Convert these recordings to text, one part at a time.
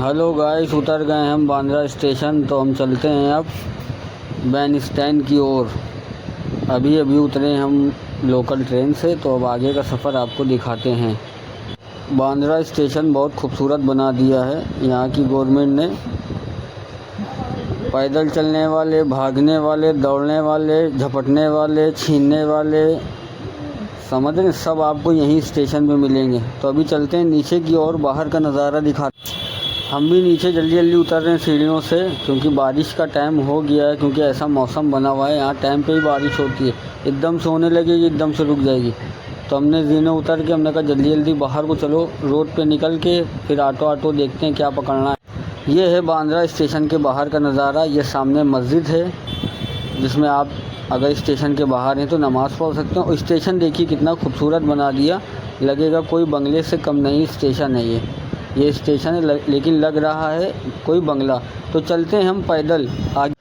Hello guys, उतर गए हम बांद्रा स्टेशन। तो हम चलते हैं अब बैन स्टैंड की ओर। अभी अभी उतरे हम लोकल ट्रेन से, तो अब आगे का सफ़र आपको दिखाते हैं। बांद्रा स्टेशन बहुत खूबसूरत बना दिया है यहाँ की गवर्नमेंट ने। पैदल चलने वाले, भागने वाले, दौड़ने वाले, झपटने वाले, छीनने वाले, समझ रहे, सब आपको यहीं स्टेशन पे मिलेंगे। तो अभी चलते हैं नीचे की ओर, बाहर का नज़ारा दिखाते। हम भी नीचे जल्दी जल्दी उतर रहे हैं सीढ़ियों से, क्योंकि बारिश का टाइम हो गया है। क्योंकि ऐसा मौसम बना हुआ है, यहाँ टाइम पे ही बारिश होती है। एकदम से होने लगेगी, एकदम से रुक जाएगी। तो हमने जीने उतर के हमने कहा जल्दी जल्दी बाहर को चलो, रोड पे निकल के फिर ऑटो देखते हैं क्या पकड़ना है। ये है बांद्रा स्टेशन के बाहर का नज़ारा। ये सामने मस्जिद है, जिसमें आप अगर स्टेशन के बाहर हैं तो नमाज़ पढ़ सकते हैं। और स्टेशन देखिए कितना खूबसूरत बना दिया, लगेगा कोई बंगले से कम नहीं स्टेशन है ये स्टेशन है, लेकिन लग रहा है कोई बंगला। तो चलते हैं हम पैदल आगे।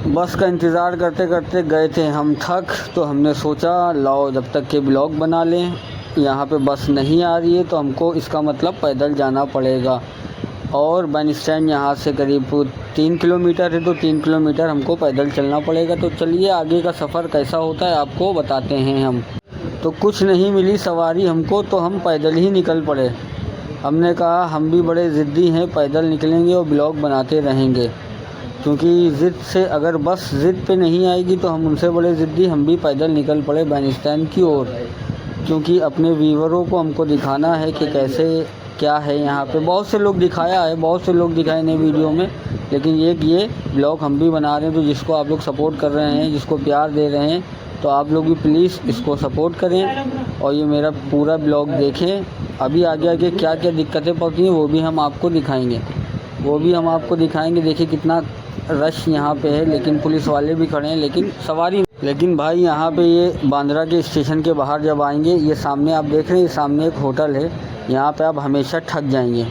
बस का इंतज़ार करते करते गए थे हम थक, तो हमने सोचा लाओ जब तक के ब्लॉग बना लें। यहाँ पे बस नहीं आ रही है तो हमको इसका मतलब पैदल जाना पड़ेगा। और बैन स्टैंड यहाँ से करीब 3 किलोमीटर है, तो 3 किलोमीटर हमको पैदल चलना पड़ेगा। तो चलिए आगे का सफ़र कैसा होता है आपको बताते हैं हम। तो कुछ नहीं मिली सवारी हमको, तो हम पैदल ही निकल पड़े। हमने कहा हम भी बड़े ज़िद्दी हैं, पैदल निकलेंगे और ब्लॉग बनाते रहेंगे। क्योंकि ज़िद से अगर बस ज़िद पे नहीं आएगी तो हम उनसे बड़े ज़िद्दी, हम भी पैदल निकल पड़े बैन स्टैंड की ओर। क्योंकि अपने व्यूवरों को हमको दिखाना है कि कैसे क्या है यहाँ पे। बहुत से लोग दिखाया है, बहुत से लोग दिखाए ने वीडियो में, लेकिन ये ब्लॉग हम भी बना रहे हैं। तो जिसको आप लोग सपोर्ट कर रहे हैं, जिसको प्यार दे रहे हैं, तो आप लोग भी प्लीज़ इसको सपोर्ट करें और ये मेरा पूरा ब्लॉग देखें। अभी आगे क्या क्या दिक्कतें पड़ती हैं वो भी हम आपको दिखाएंगे। देखिए कितना रश यहाँ पे है, लेकिन पुलिस वाले भी खड़े हैं, लेकिन सवारी। लेकिन भाई यहाँ पे ये बांद्रा के स्टेशन के बाहर जब आएंगे, ये सामने आप देख रहे हैं, ये सामने एक होटल है। यहाँ पे आप हमेशा ठग जाएंगे,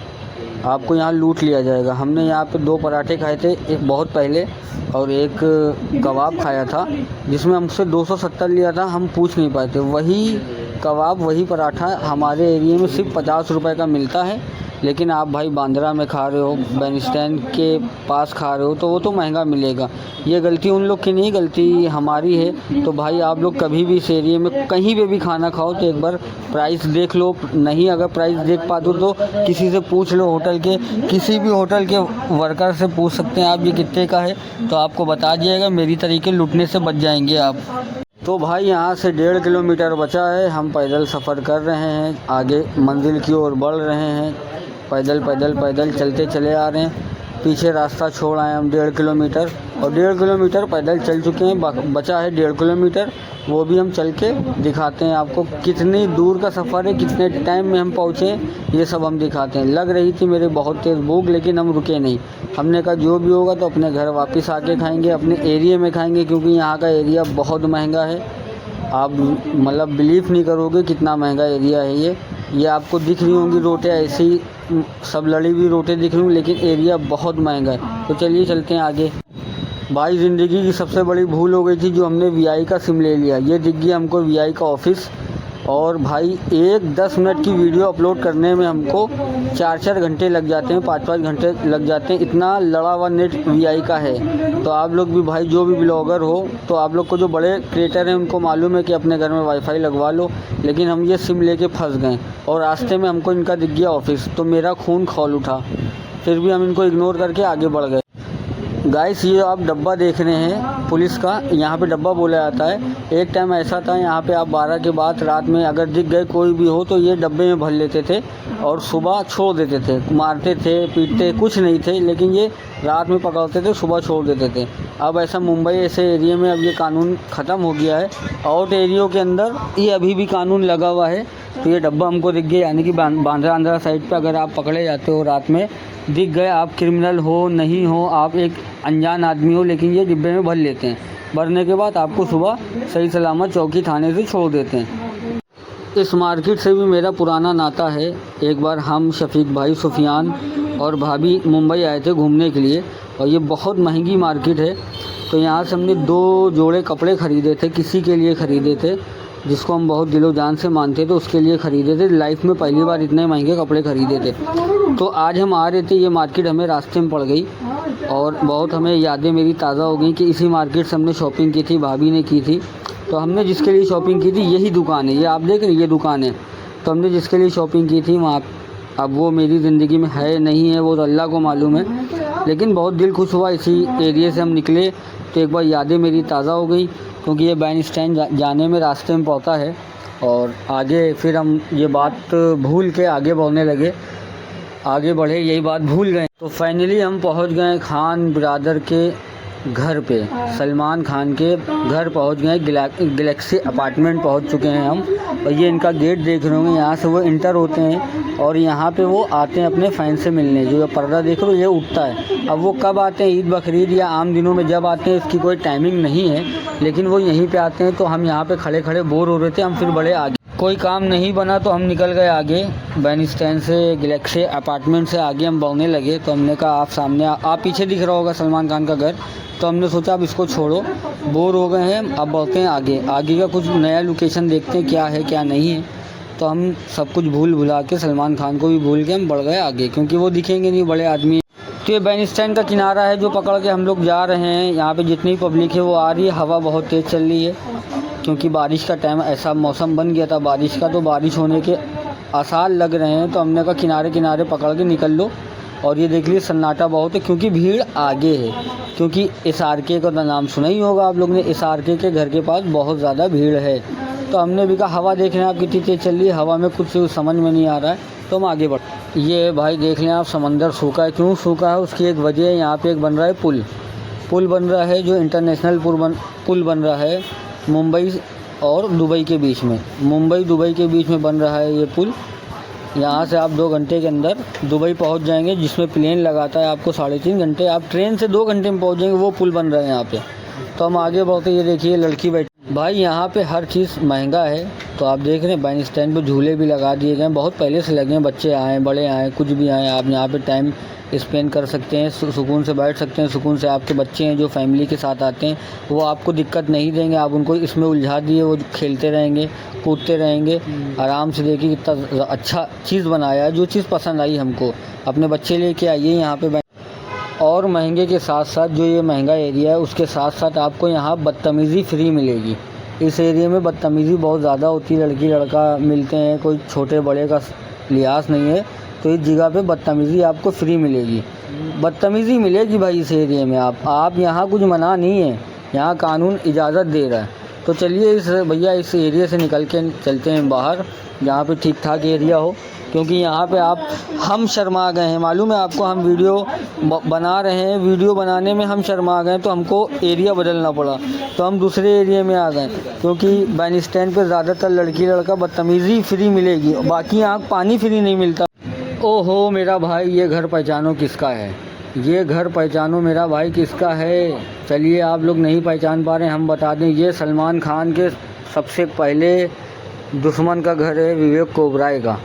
आपको यहाँ लूट लिया जाएगा। हमने यहाँ पे 2 पराठे खाए थे, एक बहुत पहले, और एक कबाब खाया था, जिसमें हमसे 270 लिया था। हम पूछ नहीं पाए थे। वही कबाब वही पराठा हमारे एरिया में सिर्फ 50 रुपये का मिलता है। लेकिन आप भाई बांद्रा में खा रहे हो, बैन स्टैंड के पास खा रहे हो, तो वो तो महंगा मिलेगा। ये गलती उन लोग की नहीं, गलती हमारी है। तो भाई आप लोग कभी भी इस एरिया में कहीं पे भी खाना खाओ तो एक बार प्राइस देख लो। नहीं अगर प्राइस देख पाते हो तो किसी से पूछ लो, होटल के किसी भी होटल के वर्कर से पूछ सकते हैं आप ये कितने का है, तो आपको बता दिएगा। मेरी तरीके लूटने से बच जाएंगे आप। तो भाई यहाँ से 1.5 किलोमीटर बचा है, हम पैदल सफ़र कर रहे हैं, आगे मंजिल की ओर बढ़ रहे हैं। पैदल चलते चले आ रहे हैं। पीछे रास्ता छोड़ आए हम 1.5 किलोमीटर, और 1.5 किलोमीटर पैदल चल चुके हैं। बचा है 1.5 किलोमीटर, वो भी हम चल के दिखाते हैं आपको। कितनी दूर का सफ़र है, कितने टाइम में हम पहुँचे, ये सब हम दिखाते हैं। लग रही थी मेरे बहुत तेज़ भूख, लेकिन हम रुके नहीं। हमने कहा जो भी होगा तो अपने घर वापस आके खाएंगे, अपने एरिया में खाएंगे, क्योंकि यहाँ का एरिया बहुत महंगा है। आप मतलब बिलीव नहीं करोगे कितना महंगा एरिया है ये आपको दिख रही होंगी रोटियाँ ऐसे ही सब लड़ी हुई रोटियाँ दिख रही होंगी, लेकिन एरिया बहुत महंगा है। तो चलिए चलते हैं आगे। भाई ज़िंदगी की सबसे बड़ी भूल हो गई थी जो हमने वीआई का सिम ले लिया। ये दिख गया हमको वीआई का ऑफिस, और भाई 10 मिनट की वीडियो अपलोड करने में हमको 4 घंटे लग जाते हैं, 5 घंटे लग जाते हैं। इतना लड़ा हुआ नेट वीआई का है। तो आप लोग भी भाई जो भी ब्लॉगर हो, तो आप लोग को जो बड़े क्रिएटर हैं उनको मालूम है कि अपने घर में वाईफाई लगवा लो। लेकिन हम ये सिम लेके फंस गए, और रास्ते में हमको इनका दिख गया ऑफिस, तो मेरा खून खौल उठा। फिर भी हम इनको इग्नोर करके आगे बढ़ गए। गाइस ये आप डब्बा देख रहे हैं पुलिस का, यहाँ पे डब्बा बोला जाता है। एक टाइम ऐसा था यहाँ पे आप 12 के बाद रात में अगर दिख गए कोई भी हो तो ये डब्बे में भर लेते थे और सुबह छोड़ देते थे। मारते थे, पीटते कुछ नहीं थे, लेकिन ये रात में पकड़ते थे, सुबह छोड़ देते थे। अब ऐसा मुंबई ऐसे एरिया में अब ये कानून ख़त्म हो गया है। आउट एरियो के अंदर ये अभी भी कानून लगा हुआ है। तो ये डब्बा हमको दिख गया, यानी कि बांद्रा आंध्रा साइड पे अगर आप पकड़े जाते हो रात में, दिख गए, आप क्रिमिनल हो नहीं हो, आप एक अनजान आदमी हो, लेकिन ये डिब्बे में भर लेते हैं। भरने के बाद आपको सुबह सही सलामत चौकी थाने से छोड़ देते हैं। इस मार्केट से भी मेरा पुराना नाता है। एक बार हम शफीक भाई, सुफियान और भाभी मुंबई आए थे घूमने के लिए, और ये बहुत महंगी मार्केट है। तो यहाँ से हमने 2 जोड़े कपड़े ख़रीदे थे, किसी के लिए ख़रीदे थे। जिसको हम बहुत दिलो जान से मानते थे, उसके लिए ख़रीदे थे। लाइफ में पहली बार इतने महंगे कपड़े ख़रीदे थे। तो आज हम आ रहे थे, ये मार्केट हमें रास्ते में पड़ गई और बहुत हमें यादें मेरी ताज़ा हो गई कि इसी मार्केट से हमने शॉपिंग की थी, भाभी ने की थी। तो हमने जिसके लिए शॉपिंग की थी यही दुकान है, ये आप देख रहे हैं, ये दुकान है। तो हमने जिसके लिए शॉपिंग की थी वहाँ, अब वो मेरी ज़िंदगी में है नहीं है, वो तो अल्लाह को मालूम है। लेकिन बहुत दिल खुश हुआ, इसी एरिया से हम निकले तो एक बार यादें मेरी ताज़ा हो गई, क्योंकि ये बैन स्टैंड जाने में रास्ते में पड़ता है। और आगे फिर हम ये बात भूल के आगे बढ़ने लगे, आगे बढ़े, यही बात भूल गए। तो फाइनली हम पहुंच गए खान ब्रदर के घर पे, सलमान खान के घर पहुंच गए। गैलेक्सी अपार्टमेंट पहुंच चुके हैं हम। और ये इनका गेट देख रहे होंगे, यहाँ से वो इंटर होते हैं और यहाँ पे वो आते हैं अपने फैन से मिलने। जो पर्दा देख रहे हो ये उठता है। अब वो कब आते हैं, ईद बकरीद या आम दिनों में जब आते हैं, इसकी कोई टाइमिंग नहीं है, लेकिन वो यहीं पे आते हैं। तो हम यहाँ पे खड़े खड़े बोर हो रहे थे, हम फिर बड़े आगे, कोई काम नहीं बना तो हम निकल गए आगे। बैन स्टैंड से गैलेक्सी अपार्टमेंट से आगे हम बढ़ने लगे। तो हमने कहा आप सामने, आप पीछे दिख रहा होगा सलमान खान का घर। तो हमने सोचा अब इसको छोड़ो, बोर हो गए हैं, अब बढ़ते हैं आगे। आगे का कुछ नया लोकेशन देखते हैं क्या है क्या नहीं है। तो हम सब कुछ भूल भुला के, सलमान खान को भी भूल के हम बढ़ गए आगे, क्योंकि वो दिखेंगे नहीं, बड़े आदमी। तो ये बैन स्टैंड का किनारा है जो पकड़ के हम लोग जा रहे हैं। यहाँ पे जितनी पब्लिक है वो आ रही है। हवा बहुत तेज़ चल रही है क्योंकि बारिश का टाइम, ऐसा मौसम बन गया था बारिश का, तो बारिश होने के आसार लग रहे हैं। तो हमने कहा किनारे किनारे पकड़ के निकल लो। और ये देख लीजिए सन्नाटा बहुत है क्योंकि भीड़ आगे है, क्योंकि SRK का नाम सुना ही होगा आप लोग ने। SRK के घर के पास बहुत ज़्यादा भीड़ है। तो हमने भी कहा हवा देख रहे हैं आप कितनी तेज़ चल रही है, हवा में कुछ समझ में नहीं आ रहा है, तो हम आगे बढ़। ये भाई देख लें आप, समंदर सूखा है। क्यों सूखा है उसकी एक वजह है, यहाँ पे एक बन रहा है पुल बन रहा है, जो इंटरनेशनल पुल बन रहा है मुंबई और दुबई के बीच में। मुंबई दुबई के बीच में बन रहा है ये पुल। यहाँ से आप 2 घंटे के अंदर दुबई पहुँच जाएंगे, जिसमें प्लेन लगाता है आपको 3.5 घंटे। आप ट्रेन से 2 घंटे में पहुँच जाएंगे। वो पुल बन रहा है यहाँ पे। तो हम आगे बढ़ते, ये देखिए लड़की बैठी। भाई यहाँ पे हर चीज़ महंगा है। तो आप देख रहे हैं बैन स्टैंड पे झूले भी लगा दिए गए, बहुत पहले से लगे हैं। बच्चे आए, बड़े आए, कुछ भी आए, आप यहाँ पे टाइम स्पेंड कर सकते हैं, सुकून से बैठ सकते हैं, सुकून से। आपके बच्चे हैं जो फैमिली के साथ आते हैं, वो आपको दिक्कत नहीं देंगे। आप उनको इसमें उलझा दिए, वो खेलते रहेंगे, कूदते रहेंगे आराम से। देखिए कितना अच्छा चीज़ बनाया है, जो चीज़ पसंद आई हमको। अपने बच्चे लेके आइए यहाँ पे। और महंगे के साथ साथ, जो ये महंगा एरिया है उसके साथ साथ आपको यहाँ बदतमीज़ी फ्री मिलेगी। इस एरिया में बदतमीज़ी बहुत ज़्यादा होती है, लड़की लड़का मिलते हैं, कोई छोटे बड़े का लिहाज नहीं है। तो इस जगह पे बदतमीज़ी आपको फ्री मिलेगी, बदतमीज़ी मिलेगी भाई इस एरिया में। आप यहाँ कुछ मना नहीं है, यहाँ कानून इजाज़त दे रहा है। तो चलिए इस एरिया से निकल के चलते हैं बाहर, जहाँ पे ठीक ठाक एरिया हो, क्योंकि यहाँ पे हम शर्मा गए हैं। मालूम है आपको, हम वीडियो बना रहे हैं, वीडियो बनाने में हम शर्मा गए, तो हमको एरिया बदलना पड़ा। तो हम दूसरे एरिया में आ गए, क्योंकि बैन स्टैंड पे ज़्यादातर लड़की लड़का बदतमीज़ी फ्री मिलेगी, बाकी यहाँ पानी फ्री नहीं मिलता। ओहो मेरा भाई, ये घर पहचानो किसका है, ये घर पहचानो मेरा भाई किसका है। चलिए आप लोग नहीं पहचान पा रहे, हम बता दें, ये सलमान खान के सबसे पहले दुश्मन का घर है, विवेक ओबराय का।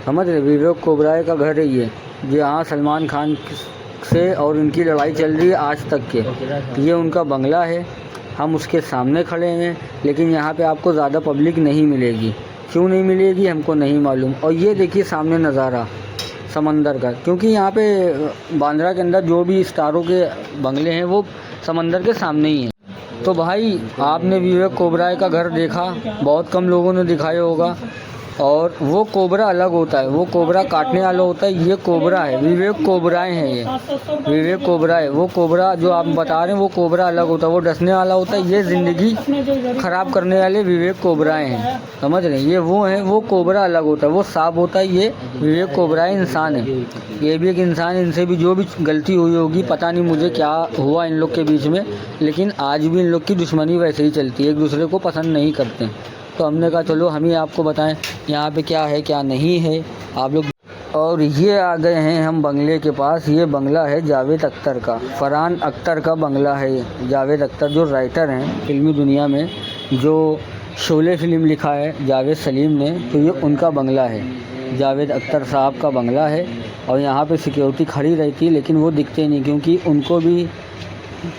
समझ रहे, विवेक ओबराय का घर है ये, जहाँ सलमान खान से और इनकी लड़ाई चल रही है आज तक के। ये उनका बंगला है, हम उसके सामने खड़े हैं, लेकिन यहाँ पे आपको ज़्यादा पब्लिक नहीं मिलेगी। क्यों नहीं मिलेगी हमको नहीं मालूम। और ये देखिए सामने नज़ारा समंदर का, क्योंकि यहाँ पे बांद्रा के अंदर जो भी स्टारों के बंगले हैं वो समंदर के सामने ही हैं। तो भाई आपने विवेक ओबराय का घर देखा, बहुत कम लोगों ने दिखाया होगा। और वो कोबरा अलग होता है, वो कोबरा काटने वाला होता है, ये कोबरा है, विवेक ओबराय है ये, विवेक ओबराय। वो कोबरा जो आप बता रहे हैं वो कोबरा अलग होता है, वो डसने वाला होता है। ये ज़िंदगी ख़राब करने वाले विवेक ओबराय हैं, समझ रहे हैं। ये वो हैं, वो कोबरा अलग होता है, वो सांप होता है, ये विवेक ओबराय इंसान है। ये भी एक इंसान, इनसे भी जो भी गलती हुई होगी, पता नहीं मुझे क्या हुआ इन लोग के बीच में, लेकिन आज भी इन लोग की दुश्मनी वैसे ही चलती है, एक दूसरे को पसंद नहीं करते। तो हमने कहा चलो हम ही आपको बताएं यहाँ पे क्या है क्या नहीं है आप लोग। और ये आ गए हैं हम बंगले के पास। ये बंगला है जावेद अख्तर का, फरहान अख्तर का बंगला है ये। जावेद अख्तर जो राइटर हैं फिल्मी दुनिया में, जो शोले फिल्म लिखा है जावेद सलीम ने, तो ये उनका बंगला है, जावेद अख्तर साहब का बंगला है। और यहाँ पे सिक्योरिटी खड़ी रहती है, लेकिन वो दिखते नहीं, क्योंकि उनको भी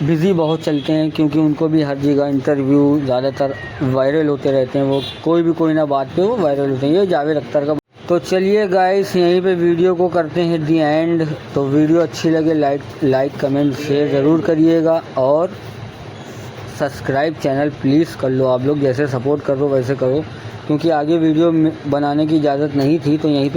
बिज़ी बहुत चलते हैं, क्योंकि उनको भी हर जगह इंटरव्यू ज़्यादातर वायरल होते रहते हैं। वो कोई ना बात पे वो वायरल होते हैं। ये जावेद अख्तर का। तो चलिए गाइस, यहीं पे वीडियो को करते हैं दी एंड। तो वीडियो अच्छी लगे लाइक कमेंट शेयर ज़रूर करिएगा, और सब्सक्राइब चैनल प्लीज़ कर लो। आप लोग जैसे सपोर्ट कर रहे हो वैसे करो, क्योंकि आगे वीडियो बनाने की इजाज़त नहीं थी, तो यहीं पे